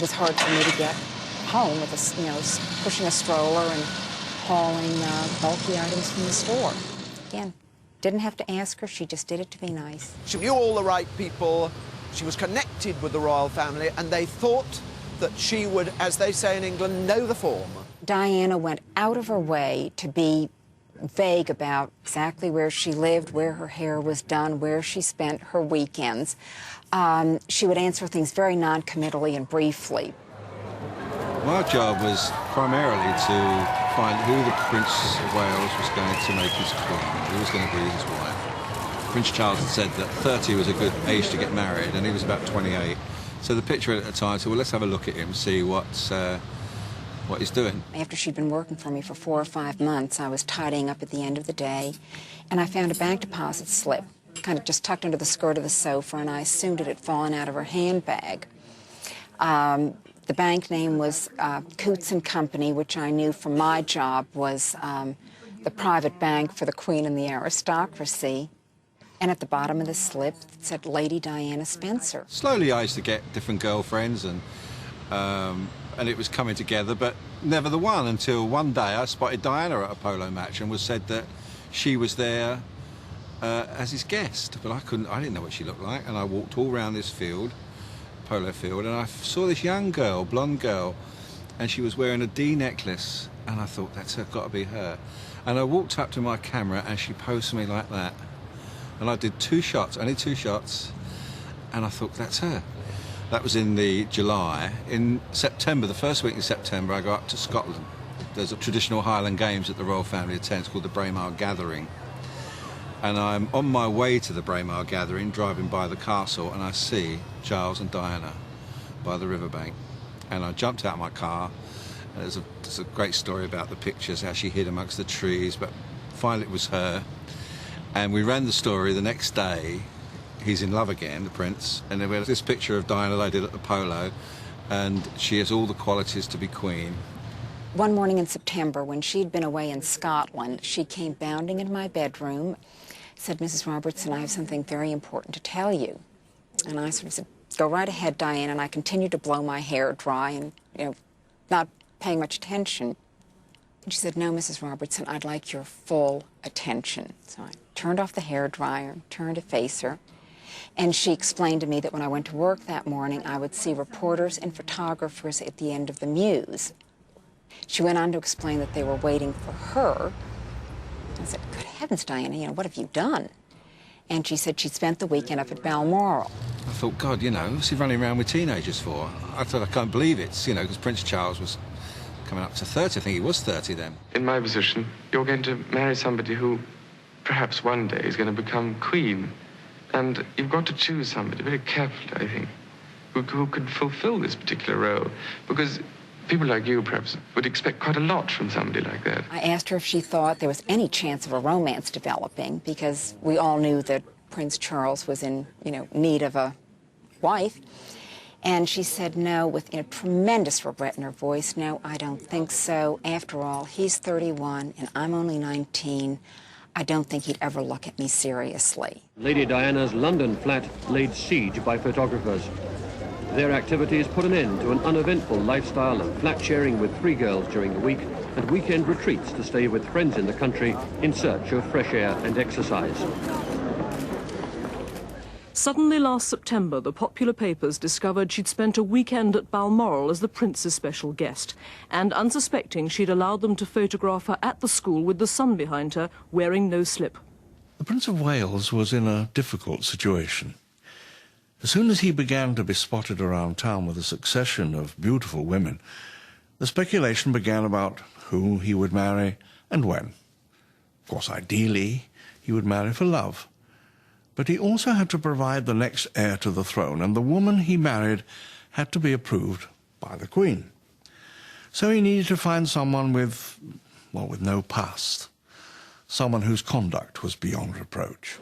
was hard for me to get home with pushing a stroller and hauling bulky items from the store. Again, didn't have to ask her, she just did it to be nice. She knew all the right people, she was connected with the royal family, and they thought that she would, as they say in England, know the form. Diana went out of her way to be vague about exactly where she lived, where her hair was done, where she spent her weekends. She would answer things very non-committally and briefly. My job was primarily to find who the Prince of Wales was going to make his queen, who was going to be his wife. Prince Charles had said that 30 was a good age to get married, and he was about 28. So the picture at the time said, well, let's have a look at him, see what he's doing. After she'd been working for me for 4 or 5 months, I was tidying up at the end of the day, and I found a bank deposit slip, kind of just tucked under the skirt of the sofa, and I assumed it had fallen out of her handbag. The bank name was Coots & Company, which I knew from my job was the private bank for the Queen and the aristocracy. And at the bottom of the slip, it said Lady Diana Spencer. Slowly I used to get different girlfriends, and it was coming together, but never the one, until one day I spotted Diana at a polo match and was said that she was there as his guest. But I didn't know what she looked like, and I walked all around this field, polo field, and I saw this young girl, blonde girl, and she was wearing a D necklace, and I thought, that's got to be her. And I walked up to my camera, and she posed me like that. And I did 2 shots, only 2 shots, and I thought, that's her. That was in the July. In September, the first week in September, I go up to Scotland. There's a traditional Highland Games that the royal family attends called the Braemar Gathering. And I'm on my way to the Braemar Gathering, driving by the castle, and I see Charles and Diana by the riverbank. And I jumped out of my car. And there's a great story about the pictures, how she hid amongst the trees, but finally it was her. And we ran the story the next day. He's in love again, the prince, and we had this picture of Diana that I did at the polo, and she has all the qualities to be queen. One morning in September, when she'd been away in Scotland, she came bounding into my bedroom, said, Mrs. Robertson, I have something very important to tell you. And I sort of said, go right ahead, Diana, and I continued to blow my hair dry and, not paying much attention. And she said, no, Mrs. Robertson, I'd like your full attention. So I turned off the hairdryer, turned to face her, and she explained to me that when I went to work that morning, I would see reporters and photographers at the end of the mews. She went on to explain that they were waiting for her. I said, good heavens, Diana, what have you done? And she said she'd spent the weekend up at Balmoral. I thought, God, what's he running around with teenagers for? I thought, I can't believe it, because Prince Charles was coming up to 30. I think he was 30 then. In my position, you're going to marry somebody who perhaps one day is going to become queen. And you've got to choose somebody very carefully, I think, who could fulfill this particular role. Because people like you, perhaps, would expect quite a lot from somebody like that. I asked her if she thought there was any chance of a romance developing, because we all knew that Prince Charles was in, need of a wife. And she said no, with tremendous regret in her voice. No, I don't think so. After all, he's 31 and I'm only 19. I don't think he'd ever look at me seriously. Lady Diana's London flat laid siege by photographers. Their activities put an end to an uneventful lifestyle of flat sharing with 3 girls during the week and weekend retreats to stay with friends in the country in search of fresh air and exercise. Suddenly last September, the popular papers discovered she'd spent a weekend at Balmoral as the Prince's special guest, and unsuspecting, she'd allowed them to photograph her at the school with the sun behind her, wearing no slip. The Prince of Wales was in a difficult situation. As soon as he began to be spotted around town with a succession of beautiful women, the speculation began about who he would marry and when. Of course, ideally, he would marry for love. But he also had to provide the next heir to the throne, and the woman he married had to be approved by the Queen. So he needed to find someone with no past, someone whose conduct was beyond reproach.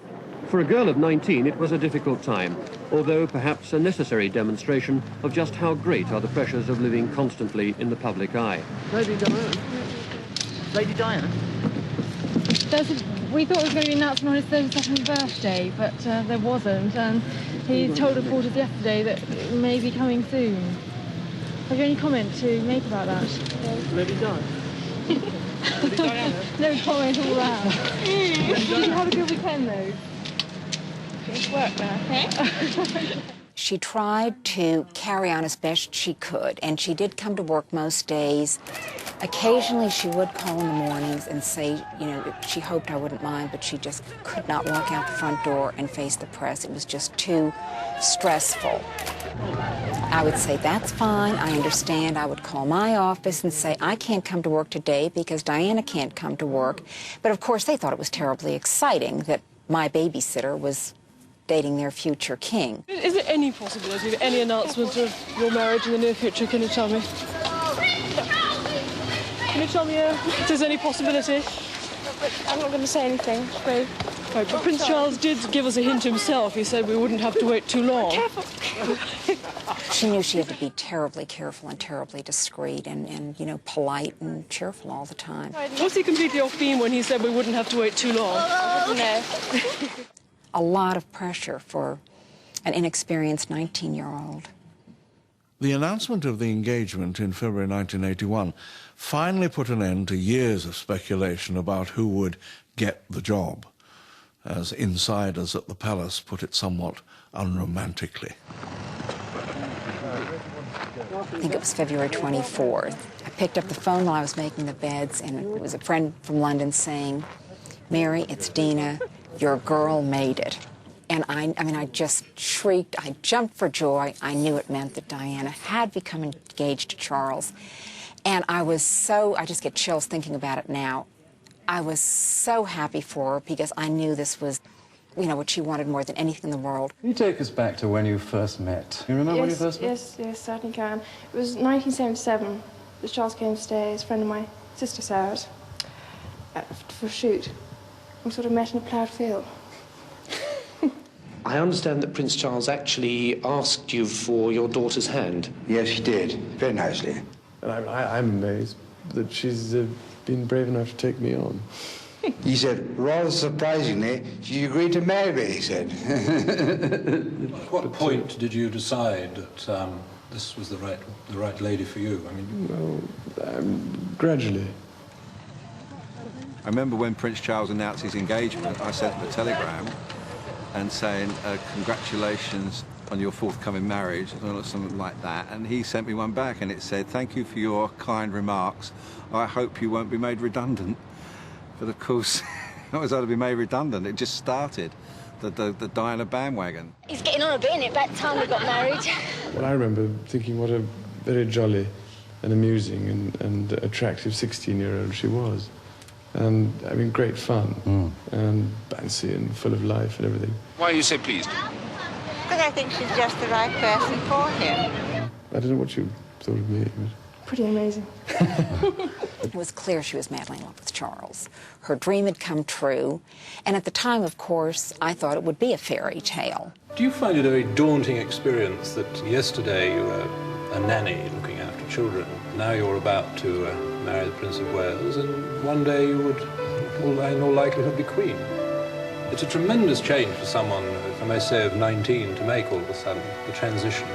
For a girl of 19, it was a difficult time, although perhaps a necessary demonstration of just how great are the pressures of living constantly in the public eye. Lady Diana. Lady Diana? We thought it was going to be announced on his 32nd birthday, but there wasn't, and he told reporters yesterday that it may be coming soon. Have you any comment to make about that? Lady Di. Lady Diana. No comment all round. Did you have a good weekend, though? It's work now, okay? She tried to carry on as best she could, and she did come to work most days. Occasionally she would call in the mornings and say, you know, she hoped I wouldn't mind, but she just could not walk out the front door and face the press. It was just too stressful. I would say, that's fine, I understand. I would call my office and say, I can't come to work today because Diana can't come to work. But of course they thought it was terribly exciting that my babysitter was dating their future king. Is there any possibility of any announcement of your marriage in the near future? Can you tell me? Can you tell me if there's any possibility? But I'm not going to say anything, so... Right, but Prince Charles did give us a hint himself. He said we wouldn't have to wait too long. Careful. She knew she had to be terribly careful and terribly discreet and you know, polite and cheerful all the time. Was he completely off beam when he said we wouldn't have to wait too long? No. A lot of pressure for an inexperienced 19-year-old. The announcement of the engagement in February 1981 finally put an end to years of speculation about who would get the job, as insiders at the palace put it somewhat unromantically. I think it was February 24th. I picked up the phone while I was making the beds, and it was a friend from London saying, Mary, it's Dina, your girl made it. And I mean, I just shrieked, I jumped for joy. I knew it meant that Diana had become engaged to Charles. And I just get chills thinking about it now. I was so happy for her because I knew this was, you know, what she wanted more than anything in the world. Can you take us back to when you first met? You remember when you first met? Yes, certainly can. It was 1977. Charles came to stay as a friend of my sister Sarah's for a shoot. We sort of met in a ploughed field. I understand that Prince Charles actually asked you for your daughter's hand. Yes, he did. Very nicely. And I'm amazed that she's been brave enough to take me on. He said, rather surprisingly, she agreed to marry me, he said. At what point did you decide that this was the right lady for you? I mean, well, gradually. I remember when Prince Charles announced his engagement, I sent him a telegram and saying, congratulations on your forthcoming marriage, or something like that. And he sent me one back and it said, thank you for your kind remarks. I hope you won't be made redundant. But of course, I was going to be made redundant. It just started, the Diana bandwagon. He's getting on a bit, isn't it? About time we got married. Well, I remember thinking what a very jolly and amusing and attractive 16-year-old she was. And having great fun and bouncy and full of life and everything. Why are you so pleased? Because I think she's just the right person for him. I don't know what you thought of me. Pretty amazing. It was clear she was madly in love with Charles. Her dream had come true, and at the time, of course, I thought it would be a fairy tale. do you find it a very daunting experience that yesterday you were a nanny looking after children, now you're about to marry the Prince of Wales, and one day you would, in all likelihood, be Queen? It's a tremendous change for someone, if I may say, of 19 to make all of a sudden, the transition.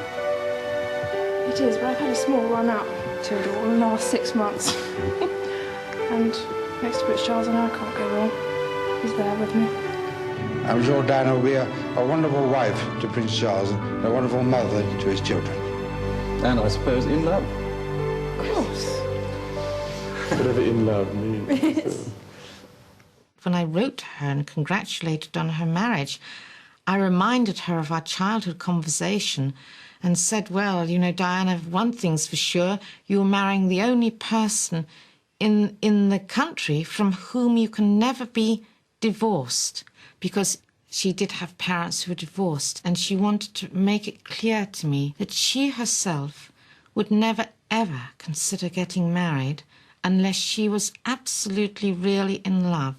It is, but I've had a small run-up to it all in the last 6 months. And next to Prince Charles and I can't go wrong. He's there with me. I'm sure Diana will be a wonderful wife to Prince Charles and a wonderful mother to his children. And I suppose in love. Of course. Whatever in love means. When I wrote to her and congratulated on her marriage, I reminded her of our childhood conversation and said, well, you know, Diana, one thing's for sure, you're marrying the only person in the country from whom you can never be divorced, because she did have parents who were divorced, and she wanted to make it clear to me that she herself would never, ever consider getting married unless she was absolutely, really in love,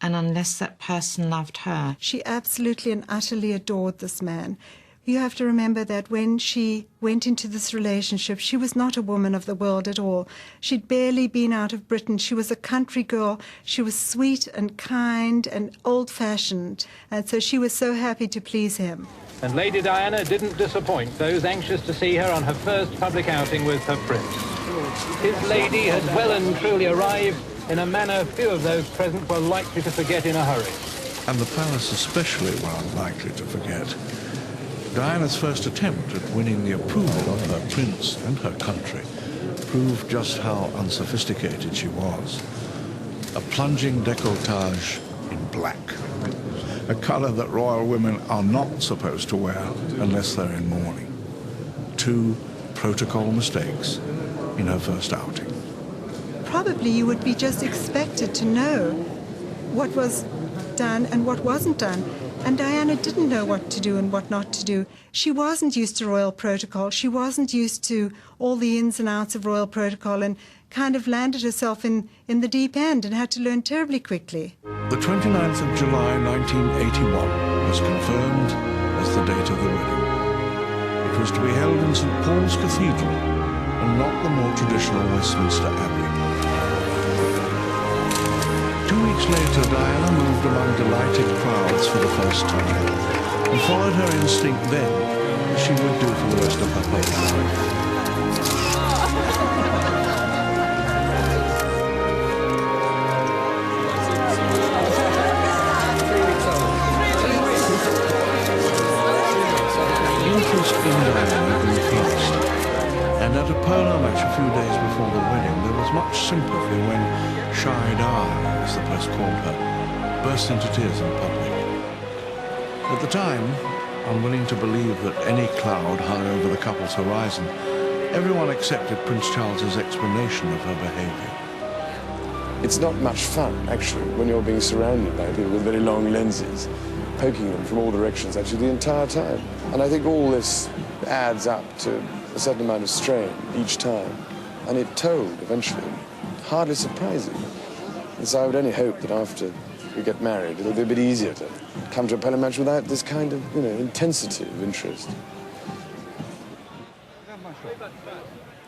and unless that person loved her. She absolutely and utterly adored this man. You have to remember that when she went into this relationship, she was not a woman of the world at all. She'd barely been out of Britain. She was a country girl. She was sweet and kind and old-fashioned. And so she was so happy to please him. And Lady Diana didn't disappoint those anxious to see her on her first public outing with her prince. His lady had well and truly arrived in a manner few of those present were likely to forget in a hurry. And the palace especially were unlikely to forget. Diana's first attempt at winning the approval of her prince and her country proved just how unsophisticated she was. A plunging décolletage in black, a colour that royal women are not supposed to wear unless they're in mourning. 2 protocol mistakes in her first outing. Probably you would be just expected to know what was done and what wasn't done. And Diana didn't know what to do and what not to do. She wasn't used to royal protocol. She wasn't used to all the ins and outs of royal protocol and kind of landed herself in the deep end and had to learn terribly quickly. The 29th of July 1981 was confirmed as the date of the wedding. It was to be held in St. Paul's Cathedral and not the more traditional Westminster Abbey. 2 weeks later, Diana moved among delighted crowds for the first time and followed her instinct then, as she would do for the rest of her whole life. Interest in Diana grew fast, and at a polo match a few days before the wedding, there was much sympathy when Shy Di, as the press called her, burst into tears in public. At the time, unwilling to believe that any cloud hung over the couple's horizon, everyone accepted Prince Charles's explanation of her behavior. It's not much fun, actually, when you're being surrounded by people with very long lenses, poking them from all directions, actually, the entire time. And I think all this adds up to a certain amount of strain each time. And it told, eventually. Hardly surprising. And so I would only hope that after we get married, it'll be a bit easier to come to a polo match without this kind of, intensity of interest.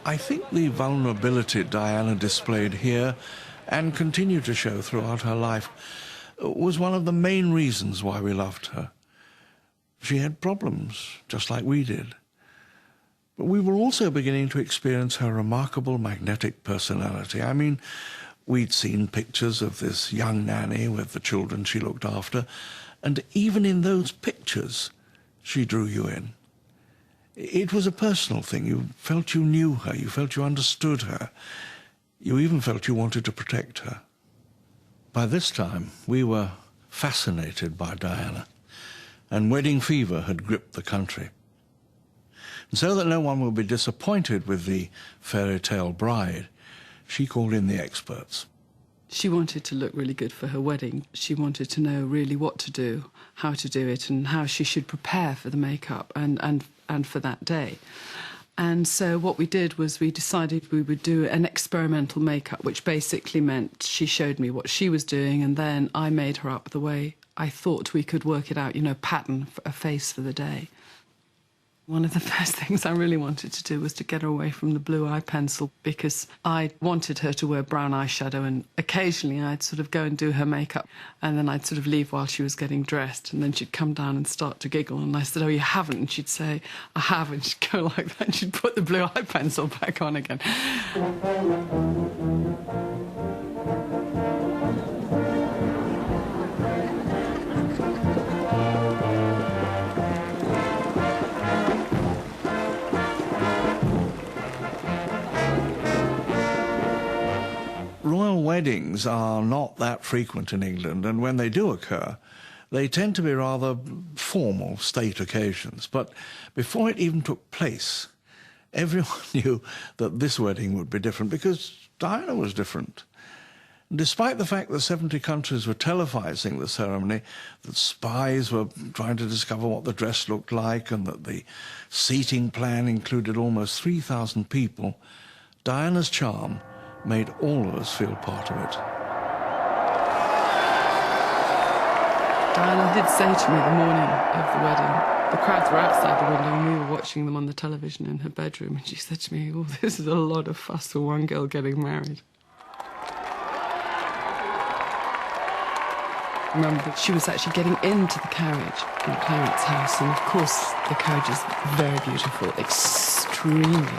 I think the vulnerability Diana displayed here and continued to show throughout her life was one of the main reasons why we loved her. She had problems, just like we did. But we were also beginning to experience her remarkable magnetic personality. I mean, we'd seen pictures of this young nanny with the children she looked after, and even in those pictures, she drew you in. It was a personal thing. You felt you knew her, you felt you understood her. You even felt you wanted to protect her. By this time, we were fascinated by Diana, and wedding fever had gripped the country. And so that no one would be disappointed with the fairy tale bride, she called in the experts. She wanted to look really good for her wedding. She wanted to know really what to do, how to do it, and how she should prepare for the makeup and for that day. And so what we did was we decided we would do an experimental makeup, which basically meant she showed me what she was doing, and then I made her up the way I thought we could work it out, pattern for a face for the day. One of the first things I really wanted to do was to get her away from the blue eye pencil, because I wanted her to wear brown eyeshadow, and occasionally I'd sort of go and do her makeup and then I'd sort of leave while she was getting dressed, and then she'd come down and start to giggle, and I said, "Oh, you haven't?" And she'd say, "I have," and she'd go like that and she'd put the blue eye pencil back on again. Royal weddings are not that frequent in England, and when they do occur, they tend to be rather formal state occasions. But before it even took place, everyone knew that this wedding would be different, because Diana was different. Despite the fact that 70 countries were televising the ceremony, that spies were trying to discover what the dress looked like, and that the seating plan included almost 3,000 people, Diana's charm made all of us feel part of it. Diana did say to me the morning of the wedding, the crowds were outside the window and we were watching them on the television in her bedroom, and she said to me, "Oh, this is a lot of fuss for one girl getting married." remember that she was actually getting into the carriage in Clarence House, and of course the carriage is very beautiful, extremely